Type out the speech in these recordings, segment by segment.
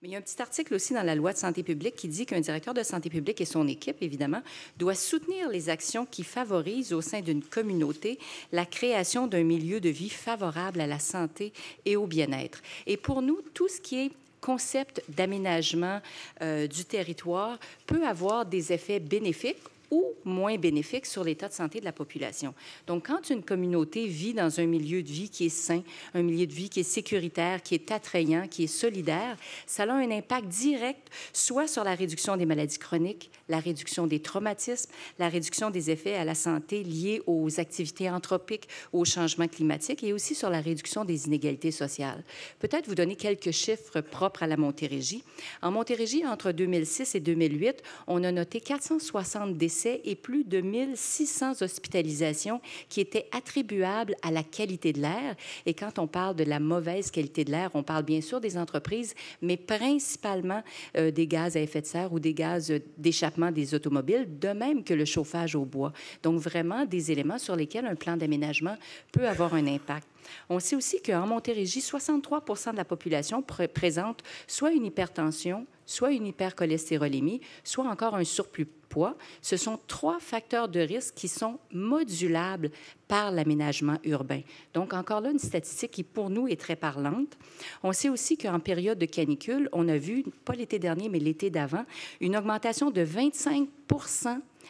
Mais il y a un petit article aussi dans la loi de santé publique qui dit qu'un directeur de santé publique et son équipe, évidemment, doit soutenir les actions qui favorisent au sein d'une communauté la création d'un milieu de vie favorable à la santé et au bien-être. Et pour nous, tout ce qui est concept d'aménagement du territoire peut avoir des effets bénéfiques ou moins bénéfiques sur l'état de santé de la population. Donc, quand une communauté vit dans un milieu de vie qui est sain, un milieu de vie qui est sécuritaire, qui est attrayant, qui est solidaire, ça a un impact direct soit sur la réduction des maladies chroniques, la réduction des traumatismes, la réduction des effets à la santé liés aux activités anthropiques, au changement climatique et aussi sur la réduction des inégalités sociales. Peut-être vous donner quelques chiffres propres à la Montérégie. En Montérégie, entre 2006 et 2008, on a noté 460 décès et plus de 1600 hospitalisations qui étaient attribuables à la qualité de l'air. Et quand on parle de la mauvaise qualité de l'air, on parle bien sûr des entreprises, mais principalement des gaz à effet de serre ou des gaz d'échappement des automobiles, de même que le chauffage au bois. Donc, vraiment des éléments sur lesquels un plan d'aménagement peut avoir un impact. On sait aussi qu'en Montérégie, 63 de la population présente soit une hypertension, soit une hypercholestérolémie, soit encore un surplus de poids. Ce sont 3 facteurs de risque qui sont modulables par l'aménagement urbain. Donc, encore là, une statistique qui, pour nous, est très parlante. On sait aussi qu'en période de canicule, on a vu, pas l'été dernier, mais l'été d'avant, une augmentation de 25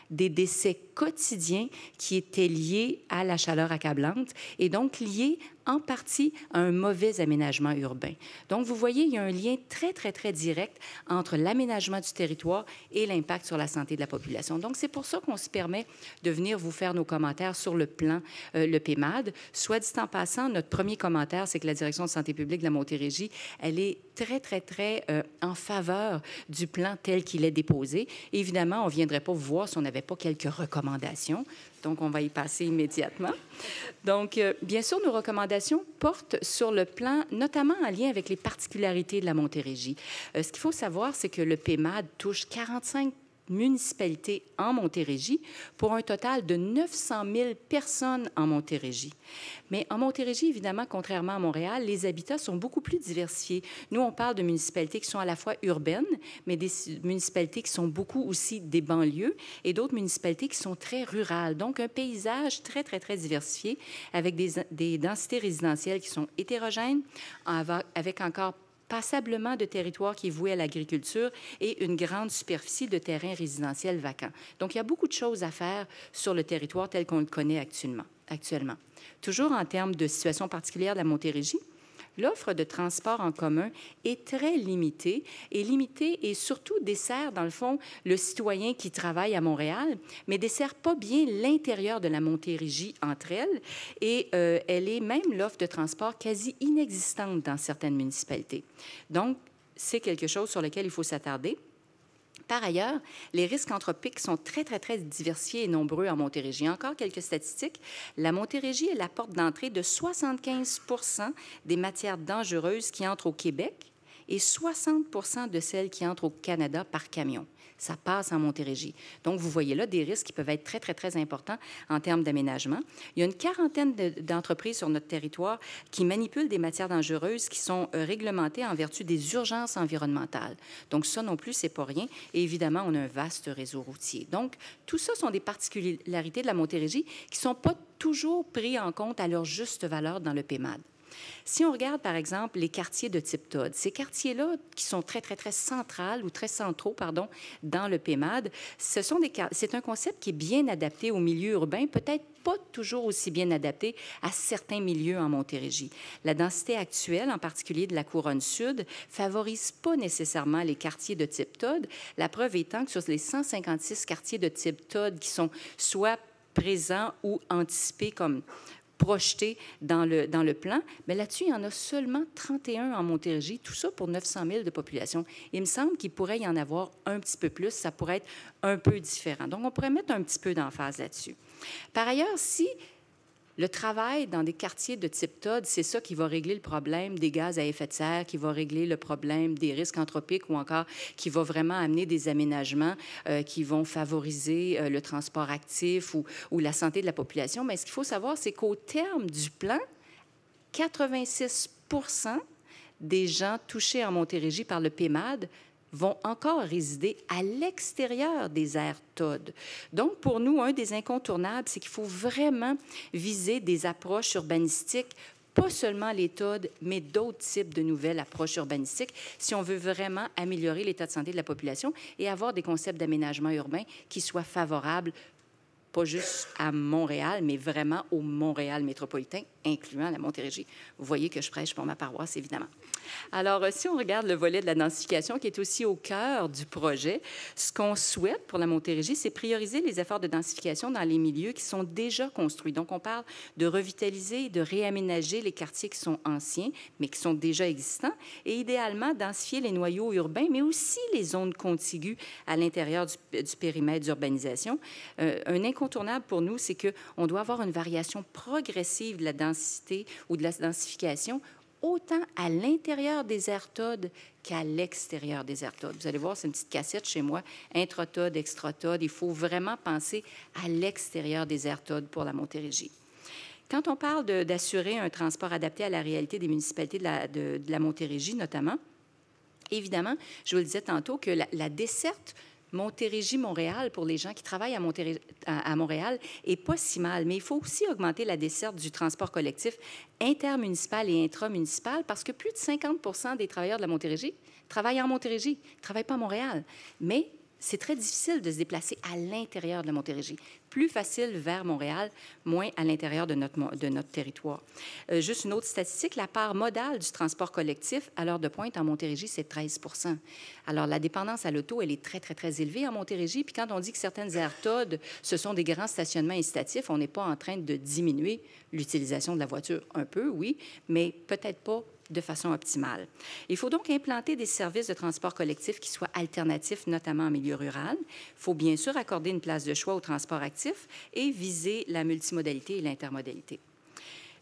des décès quotidiens qui étaient liés à la chaleur accablante et donc liés en partie à un mauvais aménagement urbain. Donc, vous voyez, il y a un lien très, très, très direct entre l'aménagement du territoire et l'impact sur la santé de la population. Donc, c'est pour ça qu'on se permet de venir vous faire nos commentaires sur le plan, le PEMAD. Soit dit en passant, notre premier commentaire, c'est que la Direction de santé publique de la Montérégie, elle est très, très, très en faveur du plan tel qu'il est déposé. Évidemment, on ne viendrait pas vous voir si on n'avait pas quelques recommandations. Donc, on va y passer immédiatement. Donc, bien sûr, nos recommandations portent sur le plan, notamment en lien avec les particularités de la Montérégie. Ce qu'il faut savoir, c'est que le PEMAD touche 45 municipalités en Montérégie pour un total de 900 000 personnes en Montérégie. Mais en Montérégie, évidemment, contrairement à Montréal, les habitats sont beaucoup plus diversifiés. Nous, on parle de municipalités qui sont à la fois urbaines, mais des municipalités qui sont beaucoup aussi des banlieues et d'autres municipalités qui sont très rurales. Donc, un paysage très, très, très diversifié avec des densités résidentielles qui sont hétérogènes, avec encore passablement de territoire qui est voué à l'agriculture et une grande superficie de terrains résidentiels vacants. Donc, il y a beaucoup de choses à faire sur le territoire tel qu'on le connaît actuellement. Toujours en termes de situation particulière de la Montérégie, l'offre de transport en commun est très limitée et surtout dessert, dans le fond, le citoyen qui travaille à Montréal, mais dessert pas bien l'intérieur de la Montérégie entre elles et elle est même l'offre de transport quasi inexistante dans certaines municipalités. Donc, c'est quelque chose sur lequel il faut s'attarder. Par ailleurs, les risques anthropiques sont très, très, très diversifiés et nombreux en Montérégie. Encore quelques statistiques. La Montérégie est la porte d'entrée de 75 des matières dangereuses qui entrent au Québec et 60 de celles qui entrent au Canada par camion. Ça passe en Montérégie. Donc, vous voyez là des risques qui peuvent être très, très, très importants en termes d'aménagement. Il y a une quarantaine d'entreprises sur notre territoire qui manipulent des matières dangereuses qui sont réglementées en vertu des urgences environnementales. Donc, ça non plus, c'est pas rien. Et évidemment, on a un vaste réseau routier. Donc, tout ça sont des particularités de la Montérégie qui ne sont pas toujours prises en compte à leur juste valeur dans le PEMAD. Si on regarde, par exemple, les quartiers de type TOD, ces quartiers-là qui sont très, très, très centrales ou très centraux, pardon, dans le PEMAD, c'est un concept qui est bien adapté au milieu urbain, peut-être pas toujours aussi bien adapté à certains milieux en Montérégie. La densité actuelle, en particulier de la couronne sud, favorise pas nécessairement les quartiers de type TOD, la preuve étant que sur les 156 quartiers de type TOD qui sont soit présents ou anticipés comme projetés dans le plan, mais là-dessus, il y en a seulement 31 en Montérégie, tout ça pour 900 000 de population. Il me semble qu'il pourrait y en avoir un petit peu plus, ça pourrait être un peu différent. Donc, on pourrait mettre un petit peu d'emphase là-dessus. Par ailleurs, si le travail dans des quartiers de type TOD, c'est ça qui va régler le problème des gaz à effet de serre, qui va régler le problème des risques anthropiques ou encore qui va vraiment amener des aménagements qui vont favoriser le transport actif ou la santé de la population. Mais ce qu'il faut savoir, c'est qu'au terme du plan, 86 des gens touchés en Montérégie par le PEMAD vont encore résider à l'extérieur des aires TOD. Donc, pour nous, un des incontournables, c'est qu'il faut vraiment viser des approches urbanistiques, pas seulement les TOD, mais d'autres types de nouvelles approches urbanistiques, si on veut vraiment améliorer l'état de santé de la population et avoir des concepts d'aménagement urbain qui soient favorables, pas juste à Montréal, mais vraiment au Montréal métropolitain, incluant la Montérégie. Vous voyez que je prêche pour ma paroisse, évidemment. Alors, si on regarde le volet de la densification, qui est aussi au cœur du projet, ce qu'on souhaite pour la Montérégie, c'est prioriser les efforts de densification dans les milieux qui sont déjà construits. Donc, on parle de revitaliser, de réaménager les quartiers qui sont anciens, mais qui sont déjà existants, et idéalement, densifier les noyaux urbains, mais aussi les zones contiguës à l'intérieur du périmètre d'urbanisation. Un incontournable pour nous, c'est qu'on doit avoir une variation progressive de la densité ou de la densification autant à l'intérieur des aires TOD qu'à l'extérieur des aires TOD. Vous allez voir, c'est une petite cassette chez moi, intra-TOD, extra-TOD. Il faut vraiment penser à l'extérieur des aires TOD pour la Montérégie. Quand on parle d'assurer un transport adapté à la réalité des municipalités de la Montérégie, notamment, évidemment, je vous le disais tantôt que la desserte Montérégie-Montréal, pour les gens qui travaillent à Montréal, est pas si mal. Mais il faut aussi augmenter la desserte du transport collectif intermunicipal et intramunicipal parce que plus de 50 des travailleurs de la Montérégie travaillent en Montérégie, ne travaillent pas à Montréal. Mais c'est très difficile de se déplacer à l'intérieur de la Montérégie. Plus facile vers Montréal, moins à l'intérieur de notre territoire. Juste une autre statistique, la part modale du transport collectif à l'heure de pointe en Montérégie, c'est 13 %. Alors, la dépendance à l'auto, elle est très, très, très élevée en Montérégie. Puis quand on dit que certaines aires TOD, ce sont des grands stationnements incitatifs, on n'est pas en train de diminuer l'utilisation de la voiture. Un peu, oui, mais peut-être pas de façon optimale. Il faut donc implanter des services de transport collectif qui soient alternatifs, notamment en milieu rural. Il faut bien sûr accorder une place de choix au transport actif et viser la multimodalité et l'intermodalité.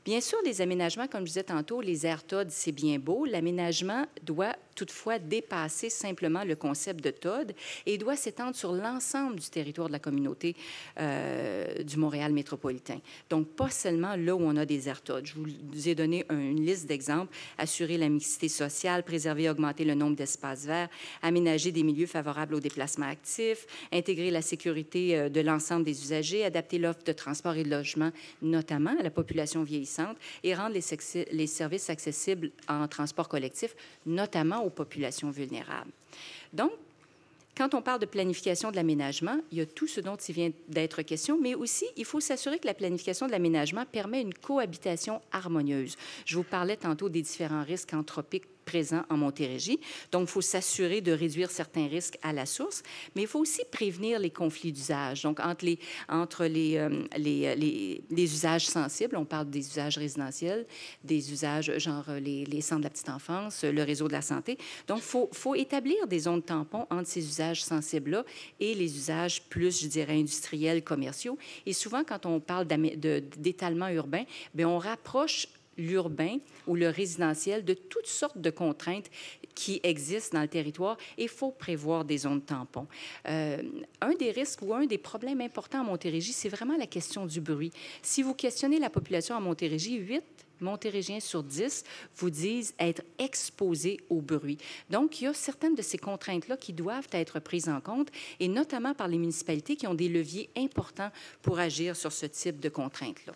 Bien sûr, les aménagements, comme je disais tantôt, les aires TOD, c'est bien beau. L'aménagement doit toutefois dépasser simplement le concept de TOD et doit s'étendre sur l'ensemble du territoire de la communauté du Montréal métropolitain. Donc, pas seulement là où on a des aires TOD. Je vous ai donné une liste d'exemples. Assurer la mixité sociale, préserver et augmenter le nombre d'espaces verts, aménager des milieux favorables au déplacement actif, intégrer la sécurité de l'ensemble des usagers, adapter l'offre de transport et de logement, notamment à la population vieillissante, et rendre les services accessibles en transport collectif, notamment aux populations vulnérables. Donc, quand on parle de planification de l'aménagement, il y a tout ce dont il vient d'être question, mais aussi, il faut s'assurer que la planification de l'aménagement permet une cohabitation harmonieuse. Je vous parlais tantôt des différents risques anthropiques présents en Montérégie. Donc, il faut s'assurer de réduire certains risques à la source, mais il faut aussi prévenir les conflits d'usage. Donc, entre les usages sensibles, on parle des usages résidentiels, des usages genre les centres de la petite enfance, le réseau de la santé. Donc, il faut établir des zones tampons entre ces usages sensibles-là et les usages plus, je dirais, industriels, commerciaux. Et souvent, quand on parle d'étalement urbain, bien, on rapproche l'urbain ou le résidentiel de toutes sortes de contraintes qui existent dans le territoire et il faut prévoir des zones tampons. Un des risques ou un des problèmes importants à Montérégie, c'est vraiment la question du bruit. Si vous questionnez la population à Montérégie, 8 Montérégiens sur 10 vous disent être exposés au bruit. Donc, il y a certaines de ces contraintes-là qui doivent être prises en compte, et notamment par les municipalités qui ont des leviers importants pour agir sur ce type de contraintes-là.